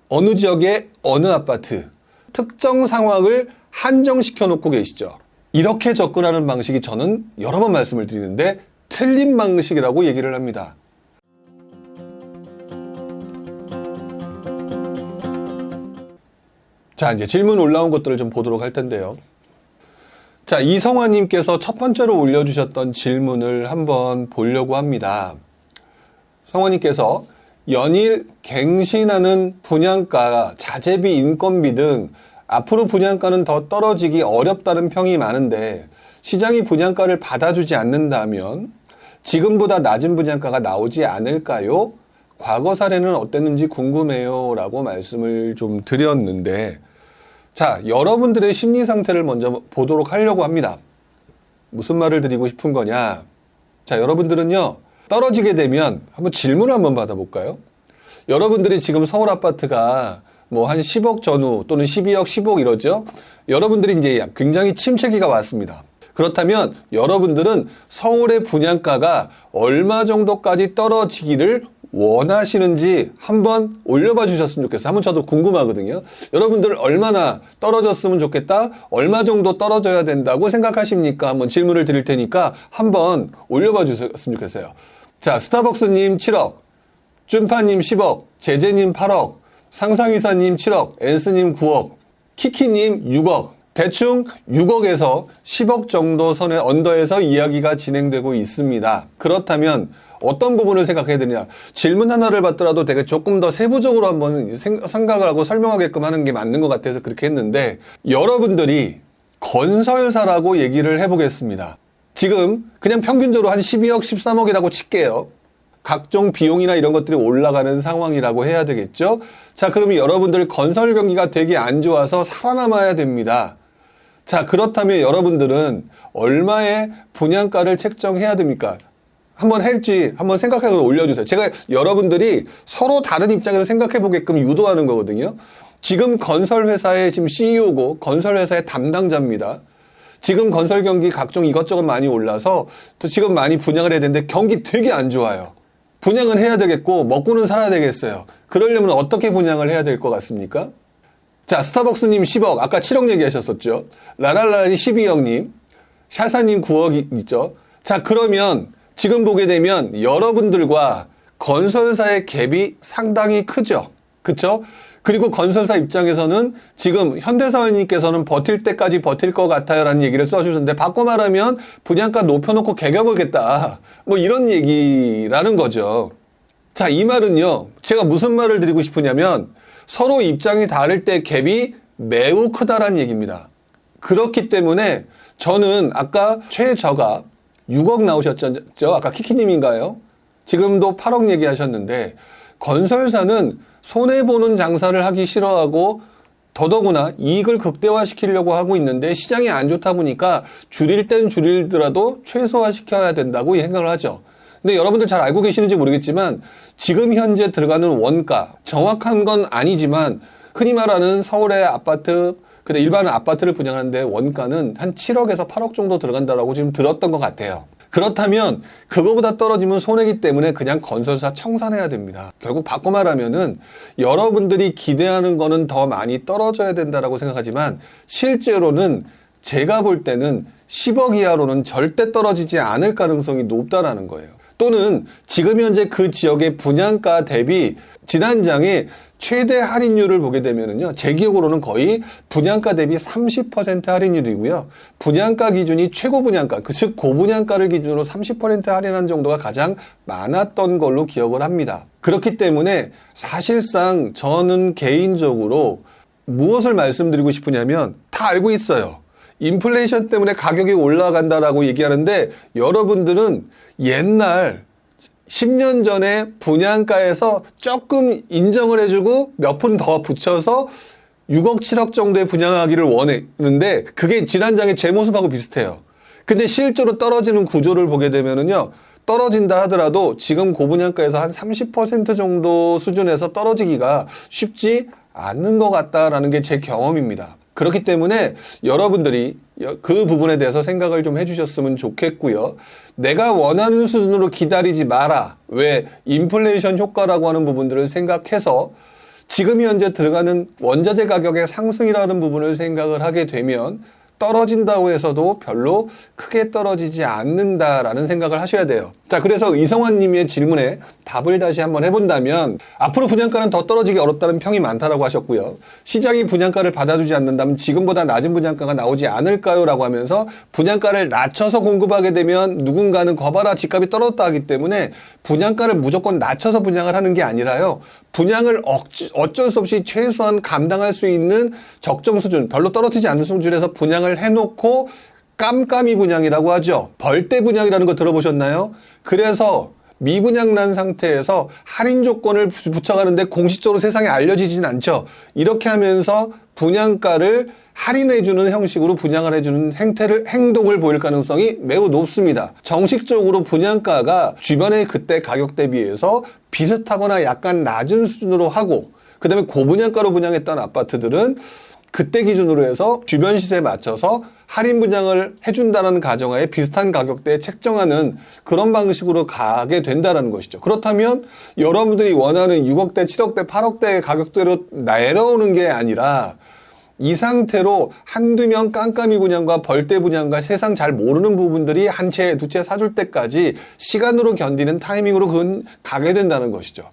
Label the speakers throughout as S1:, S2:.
S1: 어느 지역의 어느 아파트, 특정 상황을 한정시켜 놓고 계시죠. 이렇게 접근하는 방식이 저는 여러 번 말씀을 드리는데 틀린 방식이라고 얘기를 합니다. 자, 이제 질문 올라온 것들을 좀 보도록 할 텐데요. 자, 이성화님께서 첫 번째로 올려주셨던 질문을 한번 보려고 합니다. 성화님께서 연일 갱신하는 분양가, 자재비, 인건비 등 앞으로 분양가는 더 떨어지기 어렵다는 평이 많은데 시장이 분양가를 받아주지 않는다면 지금보다 낮은 분양가가 나오지 않을까요? 과거 사례는 어땠는지 궁금해요 라고 말씀을 좀 드렸는데, 자, 여러분들의 심리 상태를 먼저 보도록 하려고 합니다. 무슨 말을 드리고 싶은 거냐? 자, 여러분들은요, 떨어지게 되면 한번 질문을 한번 받아볼까요? 여러분들이 지금 서울 아파트가 뭐 한 10억 전후 또는 12억, 10억 이러죠? 여러분들이 이제 굉장히 침체기가 왔습니다. 그렇다면 여러분들은 서울의 분양가가 얼마 정도까지 떨어지기를 원하시는지 한번 올려봐 주셨으면 좋겠어요. 한번 저도 궁금하거든요. 여러분들 얼마나 떨어졌으면 좋겠다? 얼마 정도 떨어져야 된다고 생각하십니까? 한번 질문을 드릴 테니까 한번 올려봐 주셨으면 좋겠어요. 자, 스타벅스님 7억, 쭌파님 10억, 제제님 8억, 상상이사님 7억, 엔스님 9억, 키키님 6억, 대충 6억에서 10억 정도 선의 언더에서 이야기가 진행되고 있습니다. 그렇다면 어떤 부분을 생각해야 되냐? 질문 하나를 받더라도 되게 조금 더 세부적으로 한번 생각을 하고 설명하게끔 하는 게 맞는 것 같아서 그렇게 했는데, 여러분들이 건설사라고 얘기를 해보겠습니다. 지금 그냥 평균적으로 한 12억, 13억이라고 칠게요. 각종 비용이나 이런 것들이 올라가는 상황이라고 해야 되겠죠? 자, 그러면 여러분들 건설 경기가 되게 안 좋아서 살아남아야 됩니다. 자, 그렇다면 여러분들은 얼마의 분양가를 책정해야 됩니까? 한번 할지 한번 생각해서 올려주세요. 제가 여러분들이 서로 다른 입장에서 생각해 보게끔 유도하는 거거든요. 지금 건설회사의 지금 CEO고 건설회사의 담당자입니다. 지금 건설 경기 각종 이것저것 많이 올라서 또 지금 많이 분양을 해야 되는데 경기 되게 안 좋아요. 분양은 해야 되겠고 먹고는 살아야 되겠어요. 그러려면 어떻게 분양을 해야 될 것 같습니까? 자, 스타벅스님 10억, 아까 7억 얘기하셨었죠. 라랄라니 12억님, 샤사님 9억 있죠. 자, 그러면 지금 보게 되면 여러분들과 건설사의 갭이 상당히 크죠. 그쵸? 그리고 건설사 입장에서는 지금 현대사원님께서는 버틸 때까지 버틸 것 같아요 라는 얘기를 써주셨는데, 바꿔 말하면 분양가 높여놓고 개겨보겠다, 뭐 이런 얘기라는 거죠. 자, 이 말은요, 제가 무슨 말을 드리고 싶으냐면 서로 입장이 다를 때 갭이 매우 크다라는 얘기입니다. 그렇기 때문에 저는 아까 최저가 6억 나오셨죠? 아까 키키님인가요? 지금도 8억 얘기하셨는데, 건설사는 손해보는 장사를 하기 싫어하고 더더구나 이익을 극대화시키려고 하고 있는데 시장이 안 좋다 보니까 줄일 땐 줄이더라도 최소화시켜야 된다고 생각을 하죠. 근데 여러분들 잘 알고 계시는지 모르겠지만 지금 현재 들어가는 원가, 정확한 건 아니지만 흔히 말하는 서울의 아파트, 근데 일반 아파트를 분양하는데 원가는 한 7억에서 8억 정도 들어간다라고 지금 들었던 것 같아요. 그렇다면 그거보다 떨어지면 손해기 때문에 그냥 건설사 청산해야 됩니다. 결국 바꿔 말하면은 여러분들이 기대하는 거는 더 많이 떨어져야 된다라고 생각하지만 실제로는 제가 볼 때는 10억 이하로는 절대 떨어지지 않을 가능성이 높다라는 거예요. 또는 지금 현재 그 지역의 분양가 대비 지난장에 최대 할인율을 보게 되면은요, 제 기억으로는 거의 분양가 대비 30% 할인율이고요. 분양가 기준이 최고 분양가, 즉 고분양가를 기준으로 30% 할인한 정도가 가장 많았던 걸로 기억을 합니다. 그렇기 때문에 사실상 저는 개인적으로 무엇을 말씀드리고 싶으냐면 다 알고 있어요. 인플레이션 때문에 가격이 올라간다라고 얘기하는데 여러분들은 옛날 10년 전에 분양가에서 조금 인정을 해주고 몇 푼 더 붙여서 6억, 7억 정도의 분양하기를 원했는데 그게 지난장의 제 모습하고 비슷해요. 근데 실제로 떨어지는 구조를 보게 되면은요, 떨어진다 하더라도 지금 고분양가에서 한 30% 정도 수준에서 떨어지기가 쉽지 않는 것 같다라는 게 제 경험입니다. 그렇기 때문에 여러분들이 그 부분에 대해서 생각을 좀 해주셨으면 좋겠고요. 내가 원하는 수준으로 기다리지 마라. 왜? 인플레이션 효과라고 하는 부분들을 생각해서 지금 현재 들어가는 원자재 가격의 상승이라는 부분을 생각을 하게 되면 떨어진다고 해서도 별로 크게 떨어지지 않는다라는 생각을 하셔야 돼요. 자, 그래서 이성환 님의 질문에 답을 다시 한번 해본다면 앞으로 분양가는 더 떨어지기 어렵다는 평이 많다라고 하셨고요. 시장이 분양가를 받아주지 않는다면 지금보다 낮은 분양가가 나오지 않을까요? 라고 하면서 분양가를 낮춰서 공급하게 되면 누군가는 거봐라 집값이 떨어졌다 하기 때문에 분양가를 무조건 낮춰서 분양을 하는 게 아니라요. 분양을 어쩔 수 없이 최소한 감당할 수 있는 적정 수준, 별로 떨어지지 않는 수준에서 분양을 해놓고 깜깜이 분양이라고 하죠. 벌떼 분양이라는 거 들어보셨나요? 그래서 미분양 난 상태에서 할인 조건을 붙여가는데 공식적으로 세상에 알려지진 않죠. 이렇게 하면서 분양가를 할인해주는 형식으로 분양을 해주는 행동을 보일 가능성이 매우 높습니다. 정식적으로 분양가가 주변의 그때 가격 대비해서 비슷하거나 약간 낮은 수준으로 하고, 그 다음에 고분양가로 분양했던 아파트들은 그때 기준으로 해서 주변 시세에 맞춰서 할인 분양을 해준다는 가정하에 비슷한 가격대에 책정하는 그런 방식으로 가게 된다는 것이죠. 그렇다면 여러분들이 원하는 6억대, 7억대, 8억대 가격대로 내려오는 게 아니라 이 상태로 한두 명 깜깜이 분양과 벌떼 분양과 세상 잘 모르는 부분들이 한 채, 두 채 사줄 때까지 시간으로 견디는 타이밍으로 그건 가게 된다는 것이죠.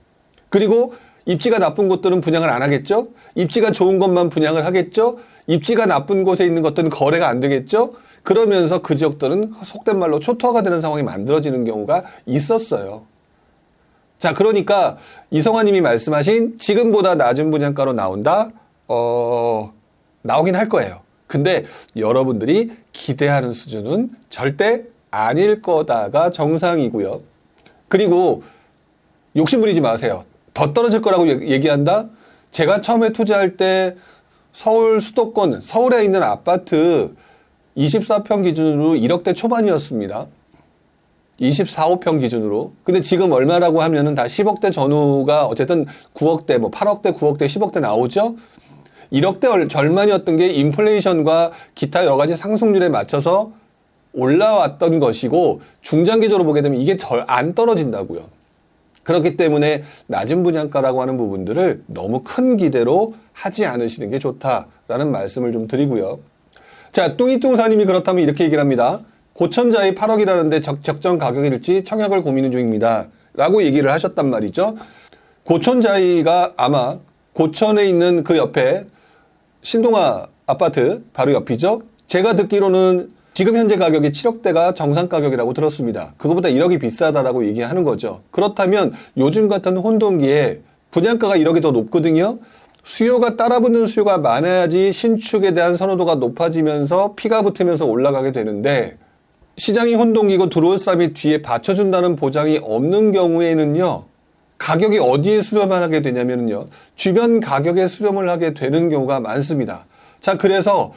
S1: 그리고 입지가 나쁜 곳들은 분양을 안 하겠죠? 입지가 좋은 것만 분양을 하겠죠? 입지가 나쁜 곳에 있는 것들은 거래가 안 되겠죠? 그러면서 그 지역들은 속된 말로 초토화가 되는 상황이 만들어지는 경우가 있었어요. 자, 그러니까 이성환 님이 말씀하신 지금보다 낮은 분양가로 나온다? 나오긴 할 거예요. 근데 여러분들이 기대하는 수준은 절대 아닐 거다가 정상이고요. 그리고 욕심부리지 마세요. 더 떨어질 거라고 얘기한다? 제가 처음에 투자할 때 서울 수도권, 서울에 있는 아파트 24평 기준으로 1억대 초반이었습니다. 24, 5평 기준으로. 근데 지금 얼마라고 하면은 다 10억대 전후가 어쨌든 9억대, 8억대, 9억대, 10억대 나오죠? 1억대 절반이었던 게 인플레이션과 기타 여러 가지 상승률에 맞춰서 올라왔던 것이고, 중장기적으로 보게 되면 이게 안 떨어진다고요. 그렇기 때문에 낮은 분양가라고 하는 부분들을 너무 큰 기대로 하지 않으시는 게 좋다라는 말씀을 좀 드리고요. 자, 뚱이뚱사님이 그렇다면 이렇게 얘기를 합니다. 고천자이 8억이라는데 적정 가격일지 청약을 고민 중입니다. 라고 얘기를 하셨단 말이죠. 고천자이가 아마 고천에 있는 그 옆에 신동아 아파트 바로 옆이죠. 제가 듣기로는 지금 현재 가격이 7억대가 정상 가격이라고 들었습니다. 그거보다 1억이 비싸다라고 얘기하는 거죠. 그렇다면 요즘 같은 혼동기에 분양가가 1억이 더 높거든요. 수요가 따라붙는 수요가 많아야지 신축에 대한 선호도가 높아지면서 피가 붙으면서 올라가게 되는데, 시장이 혼동기고 들어올 사람이 뒤에 받쳐준다는 보장이 없는 경우에는요, 가격이 어디에 수렴을 하게 되냐면요, 주변 가격에 수렴을 하게 되는 경우가 많습니다. 자, 그래서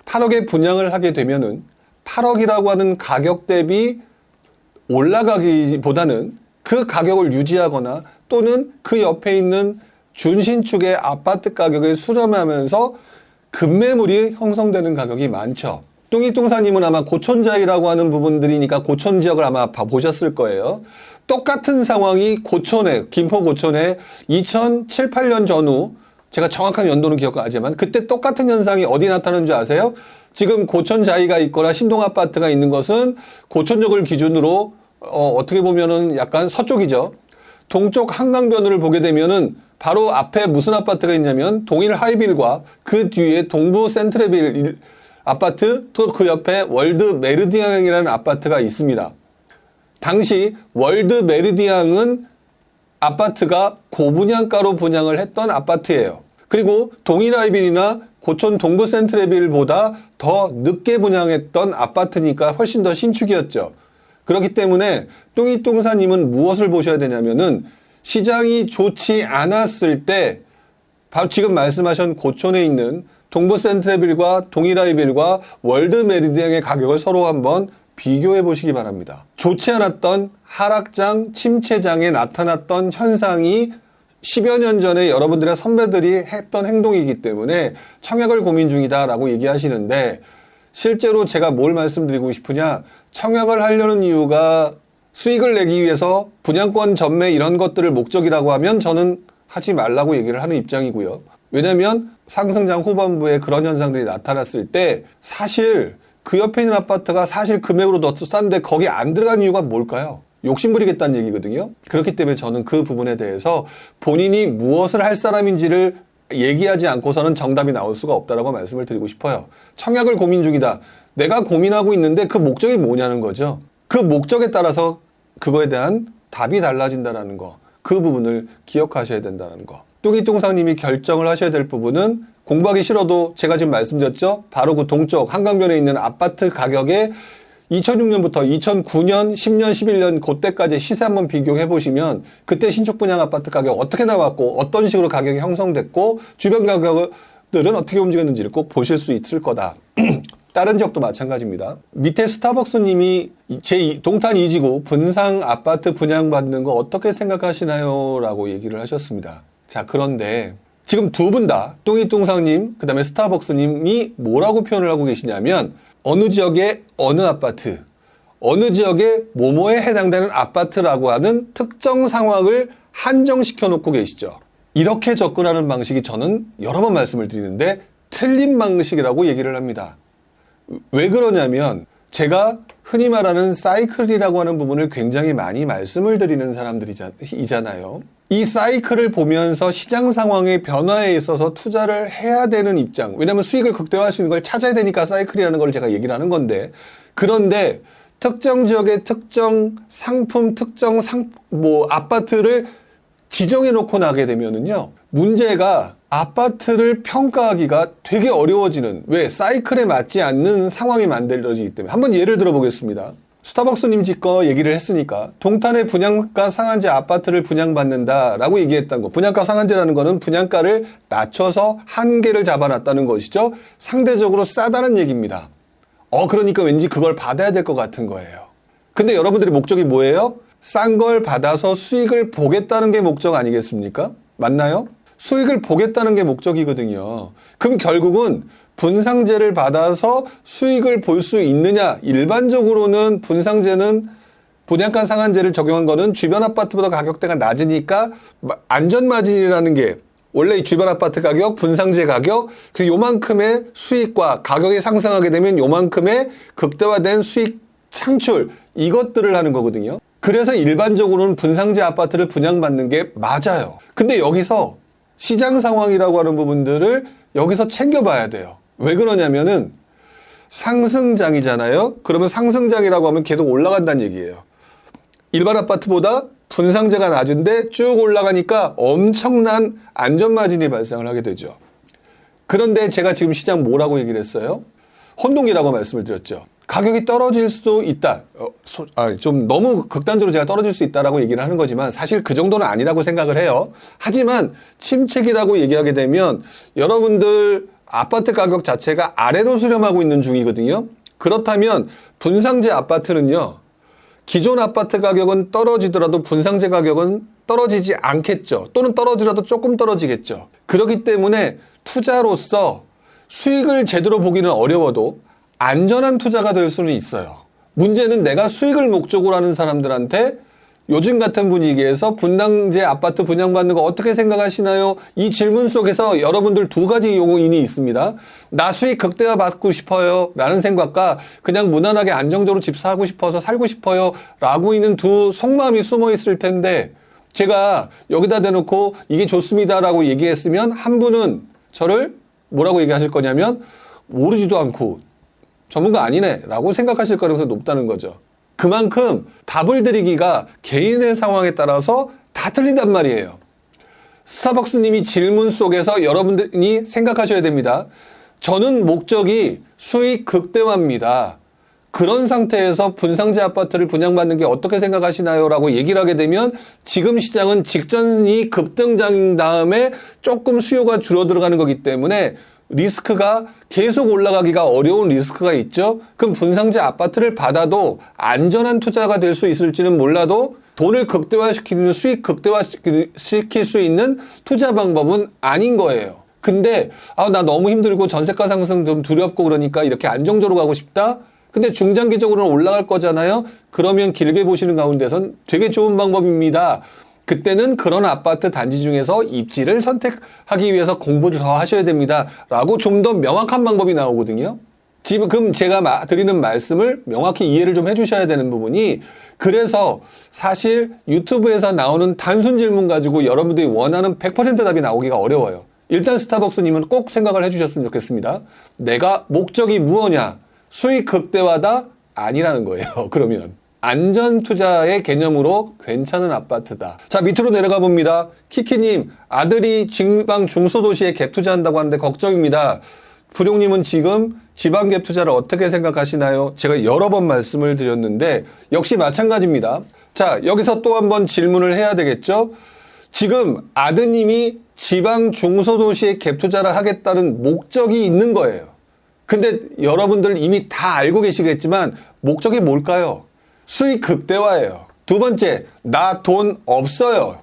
S1: 8억에 분양을 하게 되면은 8억이라고 하는 가격 대비 올라가기보다는 그 가격을 유지하거나 또는 그 옆에 있는 준신축의 아파트 가격을 수렴하면서 급매물이 형성되는 가격이 많죠. 뚱이뚱사님은 아마 고천자이라고 하는 부분들이니까 고천 지역을 아마 보셨을 거예요. 똑같은 상황이 고천에, 김포 고천에 2007, 8년 전후, 제가 정확한 연도는 기억 안 나지만 그때 똑같은 현상이 어디 나타나는 줄 아세요? 지금 고천자이가 있거나 신동아파트가 있는 것은 고천역을 기준으로 어떻게 보면은 약간 서쪽이죠. 동쪽 한강변을 보게 되면은 바로 앞에 무슨 아파트가 있냐면 동일 하이빌과 그 뒤에 동부 센트레빌 아파트, 또 그 옆에 월드 메르디앙이라는 아파트가 있습니다. 당시 월드 메르디앙은 아파트가 고분양가로 분양을 했던 아파트예요. 그리고 동일 하이빌이나 고천 동부 센트레빌보다 더 늦게 분양했던 아파트니까 훨씬 더 신축이었죠. 그렇기 때문에 뚱이뚱사님은 무엇을 보셔야 되냐면은 시장이 좋지 않았을 때 바로 지금 말씀하신 고천에 있는 동부 센트레빌과 동일 하이빌과 월드 메리디앙의 가격을 서로 한번 비교해 보시기 바랍니다. 좋지 않았던 하락장, 침체장에 나타났던 현상이 10여 년 전에 여러분들의 선배들이 했던 행동이기 때문에 청약을 고민 중이다라고 얘기하시는데, 실제로 제가 뭘 말씀드리고 싶으냐, 청약을 하려는 이유가 수익을 내기 위해서 분양권 전매 이런 것들을 목적이라고 하면 저는 하지 말라고 얘기를 하는 입장이고요. 왜냐면 상승장 후반부에 그런 현상들이 나타났을 때 사실 그 옆에 있는 아파트가 사실 금액으로 더 싼데 거기 안 들어간 이유가 뭘까요? 욕심부리겠다는 얘기거든요. 그렇기 때문에 저는 그 부분에 대해서 본인이 무엇을 할 사람인지를 얘기하지 않고서는 정답이 나올 수가 없다라고 말씀을 드리고 싶어요. 청약을 고민 중이다. 내가 고민하고 있는데 그 목적이 뭐냐는 거죠. 그 목적에 따라서 그거에 대한 답이 달라진다는 거. 그 부분을 기억하셔야 된다는 거. 뚱이뚱상님이 결정을 하셔야 될 부분은 공부하기 싫어도 제가 지금 말씀드렸죠. 바로 그 동쪽 한강변에 있는 아파트 가격에 2006년부터 2009년, 10년, 11년 그때까지 시세 한번 비교해 보시면 그때 신축 분양 아파트 가격 어떻게 나왔고 어떤 식으로 가격이 형성됐고 주변 가격들은 어떻게 움직였는지를 꼭 보실 수 있을 거다. 다른 지역도 마찬가지입니다. 밑에 스타벅스님이 제 동탄 2지구 분상 아파트 분양받는 거 어떻게 생각하시나요? 라고 얘기를 하셨습니다. 자, 그런데 지금 두 분 다 뚱이뚱상님 그 다음에 스타벅스님이 뭐라고 표현을 하고 계시냐면 어느 지역의 어느 아파트, 어느 지역의 뭐뭐에 해당되는 아파트라고 하는 특정 상황을 한정시켜 놓고 계시죠. 이렇게 접근하는 방식이 저는 여러 번 말씀을 드리는데 틀린 방식이라고 얘기를 합니다. 왜 그러냐면 제가 흔히 말하는 사이클이라고 하는 부분을 굉장히 많이 말씀을 드리는 사람들이잖아요. 이 사이클을 보면서 시장 상황의 변화에 있어서 투자를 해야 되는 입장. 왜냐하면 수익을 극대화할 수 있는 걸 찾아야 되니까 사이클이라는 걸 제가 얘기를 하는 건데. 그런데 특정 지역의 특정 상품, 아파트를 지정해 놓고 나게 되면은요. 문제가 아파트를 평가하기가 되게 어려워지는, 왜? 사이클에 맞지 않는 상황이 만들어지기 때문에. 한번 예를 들어 보겠습니다. 스타벅스님 집 거 얘기를 했으니까 동탄의 분양가 상한제 아파트를 분양받는다라고 얘기했던 거. 분양가 상한제라는 거는 분양가를 낮춰서 한계를 잡아놨다는 것이죠. 상대적으로 싸다는 얘기입니다. 그러니까 왠지 그걸 받아야 될 것 같은 거예요. 근데 여러분들의 목적이 뭐예요? 싼 걸 받아서 수익을 보겠다는 게 목적 아니겠습니까? 맞나요? 수익을 보겠다는 게 목적이거든요. 그럼 결국은 분상제를 받아서 수익을 볼 수 있느냐? 일반적으로는 분상제는 분양가 상한제를 적용한 거는 주변 아파트보다 가격대가 낮으니까 안전마진이라는 게 원래 주변 아파트 가격, 분상제 가격, 그 요만큼의 수익과 가격이 상승하게 되면 요만큼의 극대화된 수익 창출, 이것들을 하는 거거든요. 그래서 일반적으로는 분상제 아파트를 분양받는 게 맞아요. 근데 여기서 시장 상황이라고 하는 부분들을 여기서 챙겨봐야 돼요. 왜 그러냐면은 상승장이잖아요. 그러면 상승장이라고 하면 계속 올라간다는 얘기예요. 일반 아파트보다 분상제가 낮은데 쭉 올라가니까 엄청난 안전마진이 발생을 하게 되죠. 그런데 제가 지금 시장 뭐라고 얘기를 했어요? 혼동이라고 말씀을 드렸죠. 가격이 떨어질 수도 있다. 좀 너무 극단적으로 제가 떨어질 수 있다라고 얘기를 하는 거지만 사실 그 정도는 아니라고 생각을 해요. 하지만 침체기라고 얘기하게 되면 여러분들 아파트 가격 자체가 아래로 수렴하고 있는 중이거든요. 그렇다면 분상제 아파트는요. 기존 아파트 가격은 떨어지더라도 분상제 가격은 떨어지지 않겠죠. 또는 떨어지더라도 조금 떨어지겠죠. 그렇기 때문에 투자로서 수익을 제대로 보기는 어려워도 안전한 투자가 될 수는 있어요. 문제는 내가 수익을 목적으로 하는 사람들한테 요즘 같은 분위기에서 분당제 아파트 분양받는 거 어떻게 생각하시나요? 이 질문 속에서 여러분들 두 가지 요인이 있습니다. 나 수익 극대화 받고 싶어요 라는 생각과 그냥 무난하게 안정적으로 집 사고 싶어서 살고 싶어요 라고 있는 두 속마음이 숨어 있을 텐데 제가 여기다 대놓고 이게 좋습니다 라고 얘기했으면 한 분은 저를 뭐라고 얘기하실 거냐면 모르지도 않고 전문가 아니네 라고 생각하실 가능성이 높다는 거죠. 그만큼 답을 드리기가 개인의 상황에 따라서 다 틀린단 말이에요. 스타벅스님이 질문 속에서 여러분들이 생각하셔야 됩니다. 저는 목적이 수익 극대화입니다. 그런 상태에서 분상제 아파트를 분양받는 게 어떻게 생각하시나요? 라고 얘기를 하게 되면 지금 시장은 직전이 급등장인 다음에 조금 수요가 줄어들어가는 거기 때문에 리스크가 계속 올라가기가 어려운 리스크가 있죠. 그럼 분상제 아파트를 받아도 안전한 투자가 될 수 있을지는 몰라도 돈을 극대화시키는 수익 극대화시킬 수 있는 투자 방법은 아닌 거예요. 근데 나 너무 힘들고 전세가 상승 좀 두렵고 그러니까 이렇게 안정적으로 가고 싶다. 근데 중장기적으로는 올라갈 거잖아요. 그러면 길게 보시는 가운데선 되게 좋은 방법입니다. 그때는 그런 아파트 단지 중에서 입지를 선택하기 위해서 공부를 더 하셔야 됩니다. 라고 좀 더 명확한 방법이 나오거든요. 지금 제가 드리는 말씀을 명확히 이해를 좀 해주셔야 되는 부분이, 그래서 사실 유튜브에서 나오는 단순 질문 가지고 여러분들이 원하는 100% 답이 나오기가 어려워요. 일단 스타벅스님은 꼭 생각을 해주셨으면 좋겠습니다. 내가 목적이 무엇냐? 수익 극대화다? 아니라는 거예요. 그러면 안전 투자의 개념으로 괜찮은 아파트다. 자, 밑으로 내려가 봅니다. 키키님, 아들이 지방 중소도시에 갭 투자한다고 하는데 걱정입니다. 부룡님은 지금 지방 갭 투자를 어떻게 생각하시나요? 제가 여러 번 말씀을 드렸는데 역시 마찬가지입니다. 자, 여기서 또 한번 질문을 해야 되겠죠? 지금 아드님이 지방 중소도시에 갭 투자를 하겠다는 목적이 있는 거예요. 근데 여러분들 이미 다 알고 계시겠지만 목적이 뭘까요? 수익 극대화예요. 두 번째, 나 돈 없어요.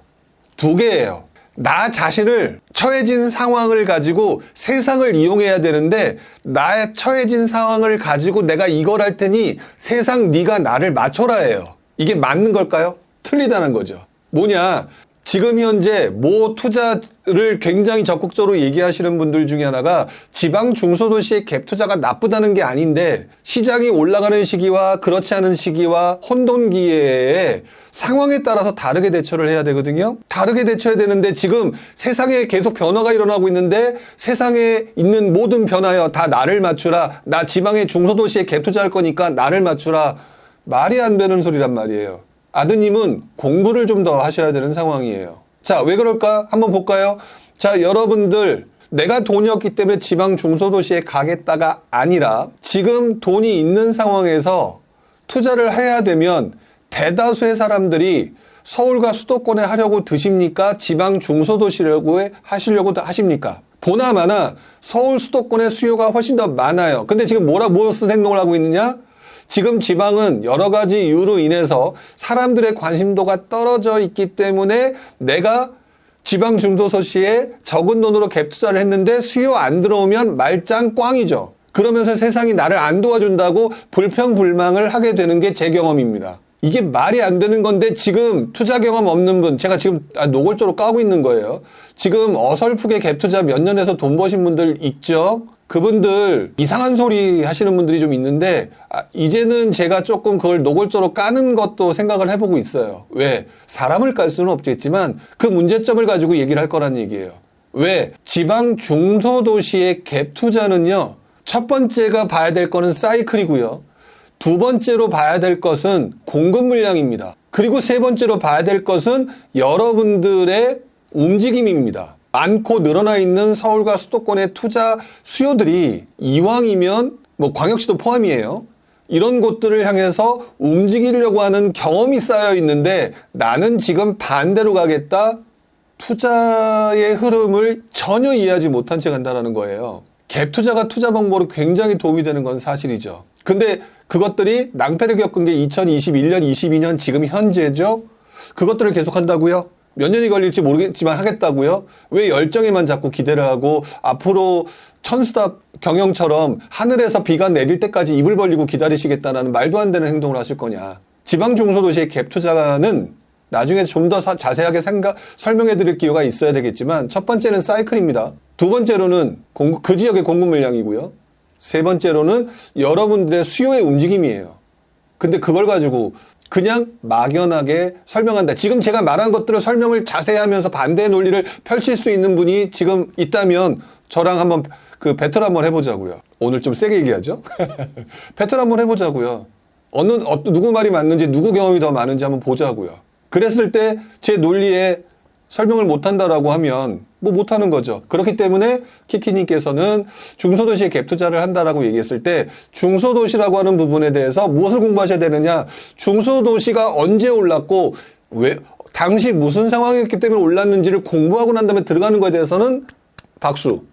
S1: 두 개예요. 나 자신을 처해진 상황을 가지고 세상을 이용해야 되는데, 나의 처해진 상황을 가지고 내가 이걸 할 테니 세상 네가 나를 맞춰라예요. 이게 맞는 걸까요? 틀리다는 거죠. 뭐냐? 지금 현재 모 투자를 굉장히 적극적으로 얘기하시는 분들 중에 하나가 지방 중소도시의 갭 투자가 나쁘다는 게 아닌데, 시장이 올라가는 시기와 그렇지 않은 시기와 혼돈기에 상황에 따라서 다르게 대처를 해야 되거든요. 다르게 대처해야 되는데 지금 세상에 계속 변화가 일어나고 있는데, 세상에 있는 모든 변화여 다 나를 맞추라. 나 지방의 중소도시에 갭 투자할 거니까 나를 맞추라. 말이 안 되는 소리란 말이에요. 아드님은 공부를 좀 더 하셔야 되는 상황이에요. 자, 왜 그럴까? 한번 볼까요? 자, 여러분들, 내가 돈이 없기 때문에 지방 중소도시에 가겠다가 아니라 지금 돈이 있는 상황에서 투자를 해야 되면 대다수의 사람들이 서울과 수도권에 하려고 드십니까? 지방 중소도시라고 하시려고 하십니까? 보나마나 서울 수도권의 수요가 훨씬 더 많아요. 근데 지금 무슨 행동을 하고 있느냐? 지금 지방은 여러 가지 이유로 인해서 사람들의 관심도가 떨어져 있기 때문에 내가 지방 중소도시에 적은 돈으로 갭 투자를 했는데 수요 안 들어오면 말짱 꽝이죠. 그러면서 세상이 나를 안 도와준다고 불평불망을 하게 되는 게 제 경험입니다. 이게 말이 안 되는 건데, 지금 투자 경험 없는 분, 제가 지금 노골적으로 까고 있는 거예요. 지금 어설프게 갭 투자 몇 년에서 돈 버신 분들 있죠? 그분들 이상한 소리 하시는 분들이 좀 있는데, 이제는 제가 조금 그걸 노골적으로 까는 것도 생각을 해보고 있어요. 왜? 사람을 깔 수는 없겠지만 그 문제점을 가지고 얘기를 할 거란 얘기예요. 왜? 지방 중소도시의 갭 투자는요, 첫 번째가 봐야 될 거는 사이클이고요. 두 번째로 봐야 될 것은 공급 물량입니다. 그리고 세 번째로 봐야 될 것은 여러분들의 움직임입니다. 많고 늘어나 있는 서울과 수도권의 투자 수요들이 이왕이면 광역시도 포함이에요. 이런 곳들을 향해서 움직이려고 하는 경험이 쌓여 있는데, 나는 지금 반대로 가겠다. 투자의 흐름을 전혀 이해하지 못한 채 간다는 거예요. 갭 투자가 투자 방법으로 굉장히 도움이 되는 건 사실이죠. 근데 그것들이 낭패를 겪은 게 2021년, 22년 지금 현재죠. 그것들을 계속한다고요? 몇 년이 걸릴지 모르겠지만 하겠다고요? 왜 열정에만 자꾸 기대를 하고 앞으로 천수답 경영처럼 하늘에서 비가 내릴 때까지 입을 벌리고 기다리시겠다는 말도 안 되는 행동을 하실 거냐? 지방 중소도시의 갭 투자는 나중에 좀 더 자세하게 설명해 드릴 기회가 있어야 되겠지만, 첫 번째는 사이클입니다. 두 번째로는 그 지역의 공급 물량이고요. 세 번째로는 여러분들의 수요의 움직임이에요. 근데 그걸 가지고 그냥 막연하게 설명한다. 지금 제가 말한 것들을 설명을 자세히 하면서 반대의 논리를 펼칠 수 있는 분이 지금 있다면 저랑 한번 배틀 한번 해보자고요. 오늘 좀 세게 얘기하죠? 배틀 한번 해보자고요. 누구 말이 맞는지, 누구 경험이 더 많은지 한번 보자고요. 그랬을 때 제 논리에 설명을 못한다라고 하면 못하는 거죠. 그렇기 때문에 키키님께서는 중소도시에 갭 투자를 한다라고 얘기했을 때, 중소도시라고 하는 부분에 대해서 무엇을 공부하셔야 되느냐? 중소도시가 언제 올랐고 왜 당시 무슨 상황이었기 때문에 올랐는지를 공부하고 난 다음에 들어가는 거에 대해서는 박수.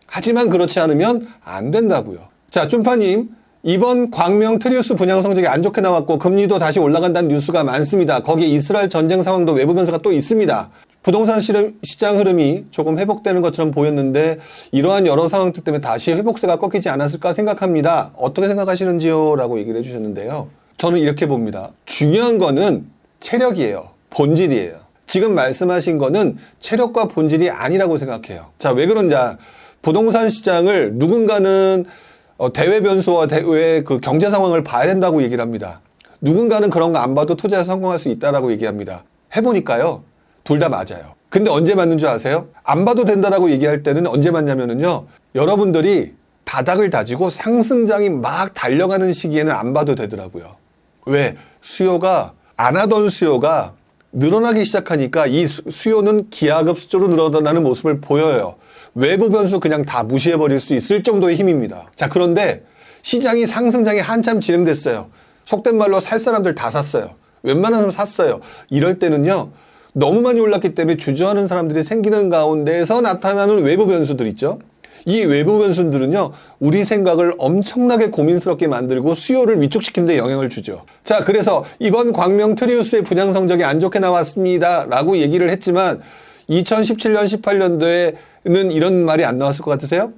S1: 하지만 그렇지 않으면 안 된다고요. 자, 쭌파님, 이번 광명 트리우스 분양 성적이 안 좋게 나왔고 금리도 다시 올라간다는 뉴스가 많습니다. 거기에 이스라엘 전쟁 상황도 외부 변수가 또 있습니다. 부동산 시장 흐름이 조금 회복되는 것처럼 보였는데, 이러한 여러 상황들 때문에 다시 회복세가 꺾이지 않았을까 생각합니다. 어떻게 생각하시는지요? 라고 얘기를 해주셨는데요. 저는 이렇게 봅니다. 중요한 거는 체력이에요. 본질이에요. 지금 말씀하신 거는 체력과 본질이 아니라고 생각해요. 자, 왜 그런가? 부동산 시장을 누군가는 대외 변수와 대외 그 경제 상황을 봐야 된다고 얘기를 합니다. 누군가는 그런 거 안 봐도 투자에 성공할 수 있다라고 얘기합니다. 해보니까요, 둘 다 맞아요. 근데 언제 맞는 줄 아세요? 안 봐도 된다라고 얘기할 때는 언제 맞냐면요, 여러분들이 바닥을 다지고 상승장이 막 달려가는 시기에는 안 봐도 되더라고요. 왜? 수요가, 안 하던 수요가 늘어나기 시작하니까 이 수요는 기하급수적으로 늘어나는 모습을 보여요. 외부 변수 그냥 다 무시해버릴 수 있을 정도의 힘입니다. 자, 그런데 시장이 상승장이 한참 진행됐어요. 속된 말로 살 사람들 다 샀어요. 웬만한 사람 샀어요. 이럴 때는요, 너무 많이 올랐기 때문에 주저하는 사람들이 생기는 가운데서 나타나는 외부 변수들 있죠. 이 외부 변수들은요, 우리 생각을 엄청나게 고민스럽게 만들고 수요를 위축시키는 데 영향을 주죠. 자, 그래서 이번 광명 트리우스의 분양 성적이 안 좋게 나왔습니다 라고 얘기를 했지만 2017년, 18년도에는 이런 말이 안 나왔을 것 같으세요?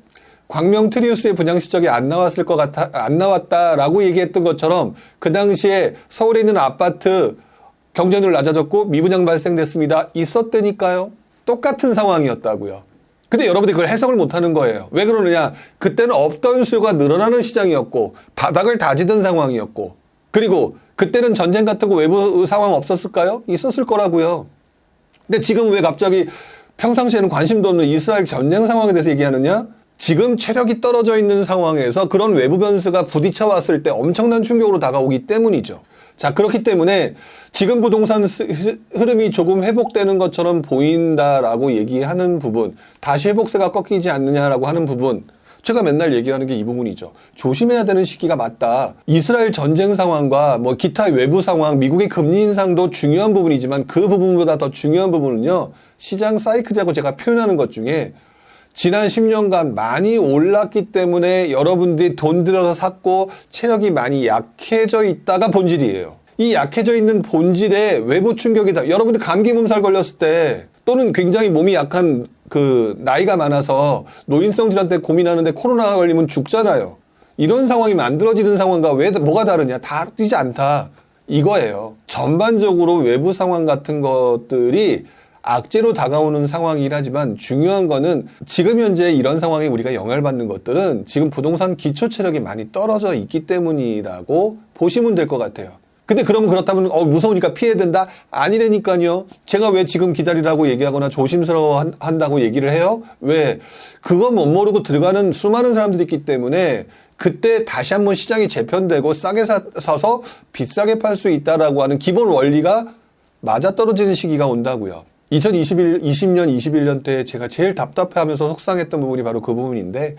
S1: 광명 트리우스의 분양 실적이 안 나왔다라고 얘기했던 것처럼 그 당시에 서울에 있는 아파트 경쟁률 낮아졌고 미분양 발생됐습니다. 있었다니까요. 똑같은 상황이었다고요. 근데 여러분들이 그걸 해석을 못하는 거예요. 왜 그러느냐? 그때는 없던 수요가 늘어나는 시장이었고 바닥을 다지던 상황이었고, 그리고 그때는 전쟁 같은 거 외부 상황 없었을까요? 있었을 거라고요. 근데 지금 왜 갑자기 평상시에는 관심도 없는 이스라엘 전쟁 상황에 대해서 얘기하느냐? 지금 체력이 떨어져 있는 상황에서 그런 외부 변수가 부딪혀 왔을 때 엄청난 충격으로 다가오기 때문이죠. 자, 그렇기 때문에 지금 부동산 흐름이 조금 회복되는 것처럼 보인다라고 얘기하는 부분, 다시 회복세가 꺾이지 않느냐라고 하는 부분, 제가 맨날 얘기하는 게 이 부분이죠. 조심해야 되는 시기가 맞다. 이스라엘 전쟁 상황과 뭐 기타 외부 상황, 미국의 금리 인상도 중요한 부분이지만 그 부분보다 더 중요한 부분은요, 시장 사이클이라고 제가 표현하는 것 중에 지난 10년간 많이 올랐기 때문에 여러분들이 돈 들여서 샀고 체력이 많이 약해져 있다가 본질이에요. 이 약해져 있는 본질에 외부 충격이다. 여러분들 감기 몸살 걸렸을 때, 또는 굉장히 몸이 약한 그 나이가 많아서 노인성 질환 때문에 고민하는데 코로나 걸리면 죽잖아요. 이런 상황이 만들어지는 상황과 왜 뭐가 다르냐? 다르지 않다. 이거예요. 전반적으로 외부 상황 같은 것들이 악재로 다가오는 상황이긴 하지만 중요한 거는 지금 현재 이런 상황에 우리가 영향을 받는 것들은 지금 부동산 기초 체력이 많이 떨어져 있기 때문이라고 보시면 될 것 같아요. 근데 그러면 그렇다면 무서우니까 피해야 된다? 아니라니까요. 제가 왜 지금 기다리라고 얘기하거나 조심스러워 한다고 얘기를 해요? 왜? 그거 못 모르고 들어가는 수많은 사람들이 있기 때문에 그때 다시 한번 시장이 재편되고 싸게 사서 비싸게 팔 수 있다라고 하는 기본 원리가 맞아떨어지는 시기가 온다고요. 2020년, 21년 때 제가 제일 답답해하면서 속상했던 부분이 바로 그 부분인데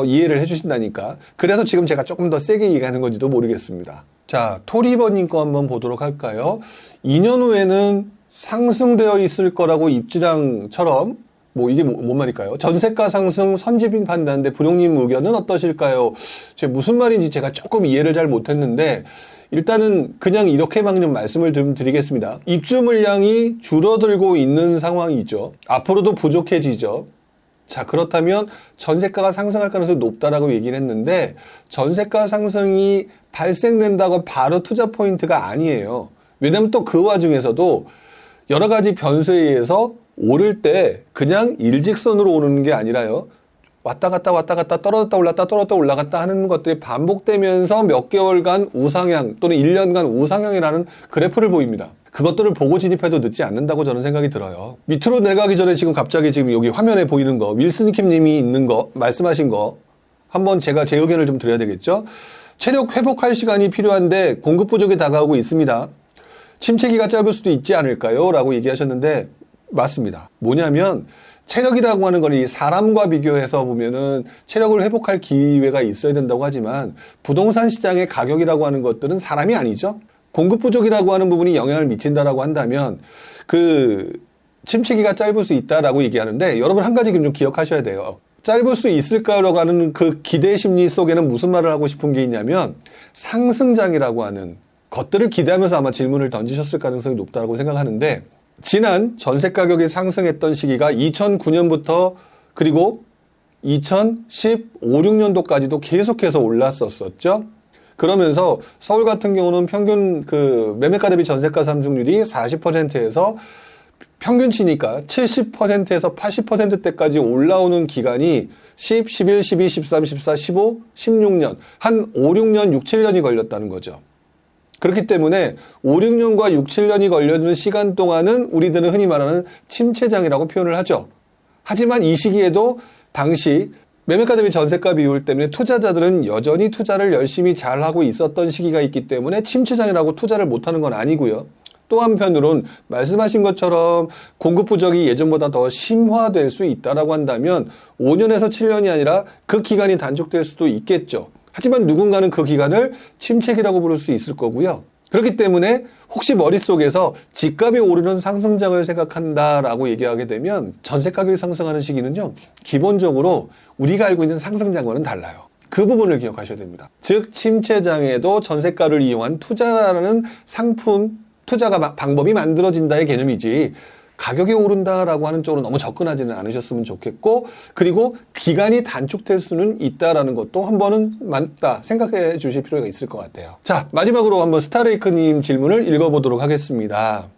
S1: 이해를 해주신다니까. 그래서 지금 제가 조금 더 세게 얘기하는 건지도 모르겠습니다. 자, 토리버님 거 한번 보도록 할까요? 2년 후에는 상승되어 있을 거라고 입주량처럼, 뭐 이게 뭔 말일까요? 전세가 상승 선집인 판단인데 부룡님 의견은 어떠실까요? 제가 무슨 말인지 제가 조금 이해를 잘 못했는데 일단은 그냥 이렇게만 좀 말씀을 좀 드리겠습니다. 입주 물량이 줄어들고 있는 상황이죠. 앞으로도 부족해지죠. 자, 그렇다면 전세가가 상승할 가능성이 높다라고 얘기를 했는데 전세가 상승이 발생된다고 바로 투자 포인트가 아니에요. 왜냐면 또 그 와중에서도 여러 가지 변수에 의해서 오를 때 그냥 일직선으로 오르는 게 아니라요. 왔다 갔다 떨어졌다 올랐다 떨어졌다 올라갔다 하는 것들이 반복되면서 몇 개월간 우상향 또는 1년간 우상향이라는 그래프를 보입니다. 그것들을 보고 진입해도 늦지 않는다고 저는 생각이 들어요. 밑으로 내려가기 전에 지금 갑자기 지금 여기 화면에 보이는 거, 윌슨킴 님이 있는 거, 말씀하신 거 한번 제가 제 의견을 좀 드려야 되겠죠. 체력 회복할 시간이 필요한데 공급 부족이 다가오고 있습니다. 침체기가 짧을 수도 있지 않을까요? 라고 얘기하셨는데 맞습니다. 뭐냐면 체력이라고 하는 건 이 사람과 비교해서 보면은 체력을 회복할 기회가 있어야 된다고 하지만 부동산 시장의 가격이라고 하는 것들은 사람이 아니죠. 공급 부족이라고 하는 부분이 영향을 미친다라고 한다면 그 침체기가 짧을 수 있다라고 얘기하는데 여러분 한 가지 좀 기억하셔야 돼요. 짧을 수 있을까라고 하는 그 기대 심리 속에는 무슨 말을 하고 싶은 게 있냐면 상승장이라고 하는 것들을 기대하면서 아마 질문을 던지셨을 가능성이 높다고 생각하는데 지난 전세 가격이 상승했던 시기가 2009년부터 그리고 2015, 16년도까지도 계속해서 올랐었죠. 그러면서 서울 같은 경우는 평균 그 매매가 대비 전세가 상승률이 40%에서 평균치니까 70%에서 80%대까지 올라오는 기간이 10, 11, 12, 13, 14, 15, 16년, 한 5, 6년, 6, 7년이 걸렸다는 거죠. 그렇기 때문에 5, 6년과 6, 7년이 걸려주는 시간 동안은 우리들은 흔히 말하는 침체장이라고 표현을 하죠. 하지만 이 시기에도 당시 매매가 대비 전세가 비율 때문에 투자자들은 여전히 투자를 열심히 잘하고 있었던 시기가 있기 때문에 침체장이라고 투자를 못하는 건 아니고요. 또 한편으론 말씀하신 것처럼 공급 부족이 예전보다 더 심화될 수 있다라고 한다면 5년에서 7년이 아니라 그 기간이 단축될 수도 있겠죠. 하지만 누군가는 그 기간을 침체기라고 부를 수 있을 거고요. 그렇기 때문에 혹시 머릿속에서 집값이 오르는 상승장을 생각한다라고 얘기하게 되면 전세 가격이 상승하는 시기는요, 기본적으로 우리가 알고 있는 상승장과는 달라요. 그 부분을 기억하셔야 됩니다. 즉 침체장에도 전세가를 이용한 투자라는 상품, 투자가 방법이 만들어진다의 개념이지 가격이 오른다라고 하는 쪽으로 너무 접근하지는 않으셨으면 좋겠고, 그리고 기간이 단축될 수는 있다라는 것도 한 번은 맞다 생각해 주실 필요가 있을 것 같아요. 자, 마지막으로 한번 스타레이크님 질문을 읽어보도록 하겠습니다.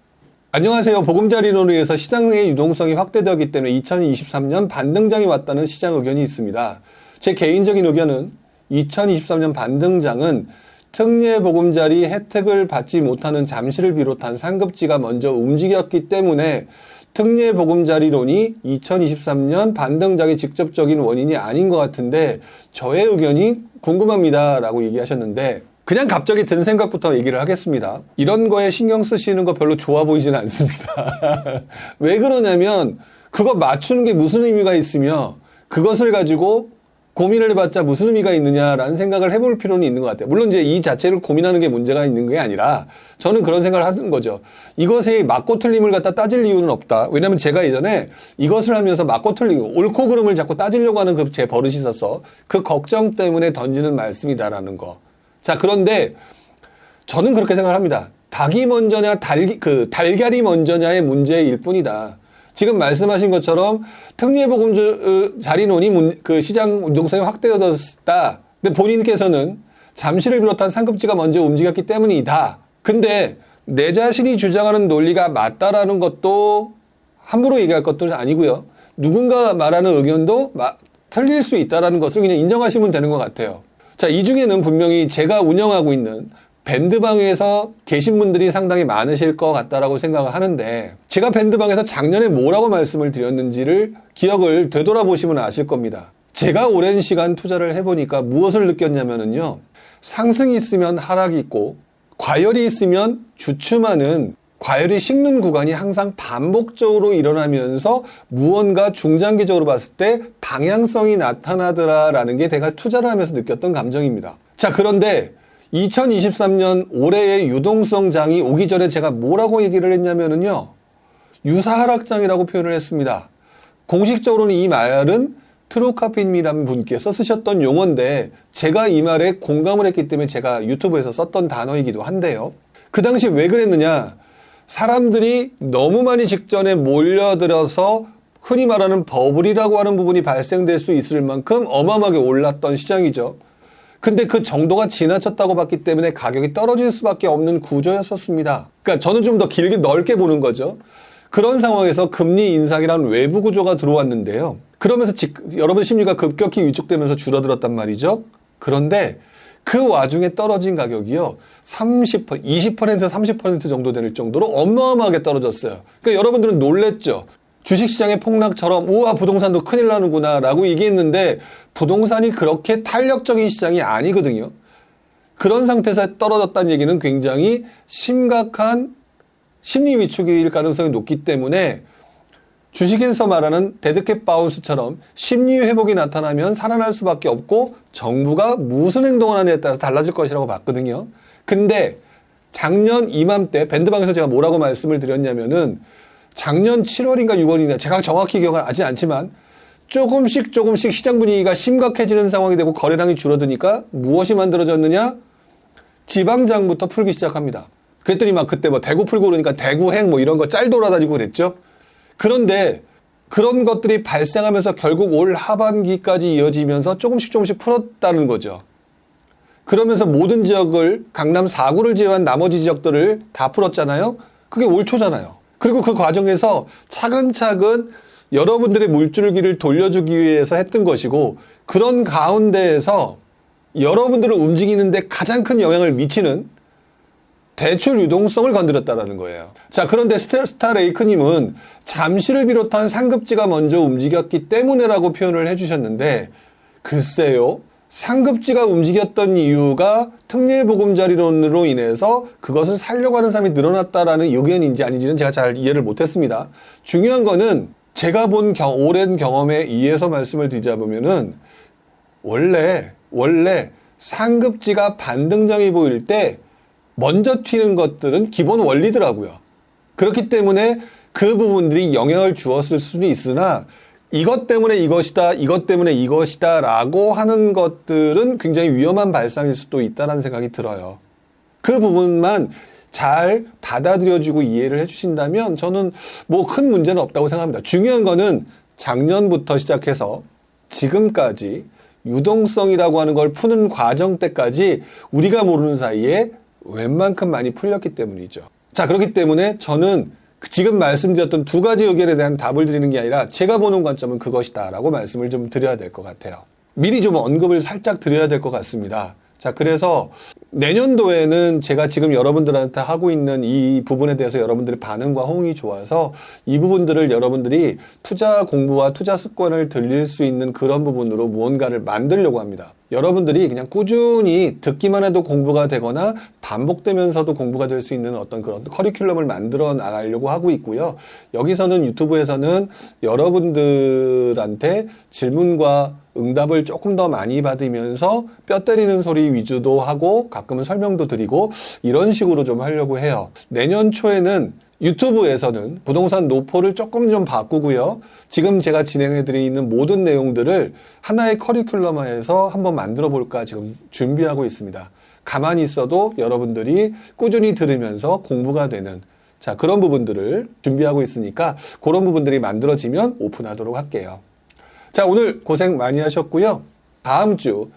S1: 안녕하세요. 보금자리론에 의해서 시장의 유동성이 확대되었기 때문에 2023년 반등장이 왔다는 시장 의견이 있습니다. 제 개인적인 의견은 2023년 반등장은 특례 보금자리 혜택을 받지 못하는 잠시를 비롯한 상급지가 먼저 움직였기 때문에 특례 보금자리론이 2023년 반등장의 직접적인 원인이 아닌 것 같은데 저의 의견이 궁금합니다 라고 얘기하셨는데, 그냥 갑자기 든 생각부터 얘기를 하겠습니다. 이런 거에 신경 쓰시는 거 별로 좋아 보이지는 않습니다. 왜 그러냐면 그거 맞추는 게 무슨 의미가 있으며 그것을 가지고 고민을 해봤자 무슨 의미가 있느냐라는 생각을 해볼 필요는 있는 것 같아요. 물론 이제 이 자체를 고민하는 게 문제가 있는 게 아니라 저는 그런 생각을 하는 거죠. 이것에 맞고 틀림을 갖다 따질 이유는 없다. 왜냐하면 제가 예전에 이것을 하면서 맞고 틀리고 옳고 그름을 자꾸 따지려고 하는 그 제 버릇이 있어서 그 걱정 때문에 던지는 말씀이다라는 거. 자, 그런데 저는 그렇게 생각을 합니다. 닭이 먼저냐 달걀이 먼저냐의 문제일 뿐이다. 지금 말씀하신 것처럼 특례보금자리론이 그 시장 유동성이 확대되었다. 근데 본인께서는 잠시를 비롯한 상급지가 먼저 움직였기 때문이다. 근데 내 자신이 주장하는 논리가 맞다라는 것도 함부로 얘기할 것도 아니고요. 누군가 말하는 의견도 틀릴 수 있다라는 것을 그냥 인정하시면 되는 것 같아요. 자, 이 중에는 분명히 제가 운영하고 있는 밴드방에서 계신 분들이 상당히 많으실 것 같다라고 생각을 하는데, 제가 밴드방에서 작년에 뭐라고 말씀을 드렸는지를 기억을 되돌아보시면 아실 겁니다. 제가 오랜 시간 투자를 해보니까 무엇을 느꼈냐면요, 상승이 있으면 하락이 있고 과열이 있으면 주춤하는, 과열이 식는 구간이 항상 반복적으로 일어나면서 무언가 중장기적으로 봤을 때 방향성이 나타나더라라는 게 제가 투자를 하면서 느꼈던 감정입니다. 자, 그런데 2023년 올해의 유동성장이 오기 전에 제가 뭐라고 얘기를 했냐면요, 유사하락장이라고 표현을 했습니다. 공식적으로는 이 말은 트루카피님이라는 분께서 쓰셨던 용어인데 제가 이 말에 공감을 했기 때문에 제가 유튜브에서 썼던 단어이기도 한데요. 그 당시 왜 그랬느냐, 사람들이 너무 많이 직전에 몰려들어서 흔히 말하는 버블이라고 하는 부분이 발생될 수 있을 만큼 어마어마하게 올랐던 시장이죠. 근데 그 정도가 지나쳤다고 봤기 때문에 가격이 떨어질 수밖에 없는 구조였었습니다. 그러니까 저는 좀 더 길게 넓게 보는 거죠. 그런 상황에서 금리 인상이라는 외부 구조가 들어왔는데요. 그러면서 여러분 심리가 급격히 위축되면서 줄어들었단 말이죠. 그런데 그 와중에 떨어진 가격이요, 20% 30% 정도 될 정도로 어마어마하게 떨어졌어요. 그러니까 여러분들은 놀랬죠. 주식시장의 폭락처럼 우와 부동산도 큰일 나는구나 라고 얘기했는데 부동산이 그렇게 탄력적인 시장이 아니거든요. 그런 상태에서 떨어졌다는 얘기는 굉장히 심각한 심리 위축일 가능성이 높기 때문에 주식에서 말하는 데드캣 바운스처럼 심리 회복이 나타나면 살아날 수밖에 없고 정부가 무슨 행동을 하느냐에 따라서 달라질 것이라고 봤거든요. 근데 작년 이맘때 밴드방에서 제가 뭐라고 말씀을 드렸냐면은 작년 7월인가 6월인가 제가 정확히 기억하지 않지만 조금씩 시장 분위기가 심각해지는 상황이 되고 거래량이 줄어드니까 무엇이 만들어졌느냐? 지방장부터 풀기 시작합니다. 그랬더니 막 그때 뭐 대구 풀고 그러니까 대구행 뭐 이런 거 짤 돌아다니고 그랬죠. 그런데 그런 것들이 발생하면서 결국 올 하반기까지 이어지면서 조금씩 풀었다는 거죠. 그러면서 모든 지역을 강남 4구를 제외한 나머지 지역들을 다 풀었잖아요. 그게 올 초잖아요. 그리고 그 과정에서 차근차근 여러분들의 물줄기를 돌려주기 위해서 했던 것이고, 그런 가운데에서 여러분들을 움직이는데 가장 큰 영향을 미치는 대출 유동성을 건드렸다라는 거예요. 자, 그런데 스타레이크님은 잠시를 비롯한 상급지가 먼저 움직였기 때문에라고 표현을 해주셨는데, 글쎄요, 상급지가 움직였던 이유가 특례보금자리론으로 인해서 그것을 살려고 하는 사람이 늘어났다라는 의견인지 아닌지는 제가 잘 이해를 못했습니다. 중요한 거는 제가 본 오랜 경험에 의해서 말씀을 드리자면은 원래 상급지가 반등장이 보일 때 먼저 튀는 것들은 기본 원리더라고요. 그렇기 때문에 그 부분들이 영향을 주었을 수는 있으나 이것 때문에 이것이다, 이것 때문에 이것이다 라고 하는 것들은 굉장히 위험한 발상일 수도 있다는 생각이 들어요. 그 부분만 잘 받아들여주고 이해를 해주신다면 저는 뭐 큰 문제는 없다고 생각합니다. 중요한 거는 작년부터 시작해서 지금까지 유동성이라고 하는 걸 푸는 과정 때까지 우리가 모르는 사이에 웬만큼 많이 풀렸기 때문이죠. 자, 그렇기 때문에 저는 지금 말씀드렸던 두 가지 의견에 대한 답을 드리는 게 아니라 제가 보는 관점은 그것이다 라고 말씀을 좀 드려야 될 것 같아요. 미리 좀 언급을 살짝 드려야 될 것 같습니다. 자, 그래서 내년도에는 제가 지금 여러분들한테 하고 있는 이 부분에 대해서 여러분들의 반응과 호응이 좋아서 이 부분들을 여러분들이 투자 공부와 투자 습관을 들릴 수 있는 그런 부분으로 무언가를 만들려고 합니다. 여러분들이 그냥 꾸준히 듣기만 해도 공부가 되거나 반복되면서도 공부가 될 수 있는 어떤 그런 커리큘럼을 만들어 나가려고 하고 있고요. 여기서는 유튜브에서는 여러분들한테 질문과 응답을 조금 더 많이 받으면서 뼈 때리는 소리 위주도 하고 가끔은 설명도 드리고 이런 식으로 좀 하려고 해요. 내년 초에는 유튜브에서는 부동산 노포를 조금 좀 바꾸고요. 지금 제가 진행해드리는 모든 내용들을 하나의 커리큘럼화해서 한번 만들어 볼까 지금 준비하고 있습니다. 가만히 있어도 여러분들이 꾸준히 들으면서 공부가 되는 자, 그런 부분들을 준비하고 있으니까 그런 부분들이 만들어지면 오픈하도록 할게요. 자, 오늘 고생 많이 하셨고요. 다음 주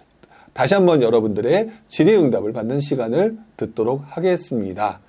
S1: 다시 한번 여러분들의 질의응답을 받는 시간을 듣도록 하겠습니다.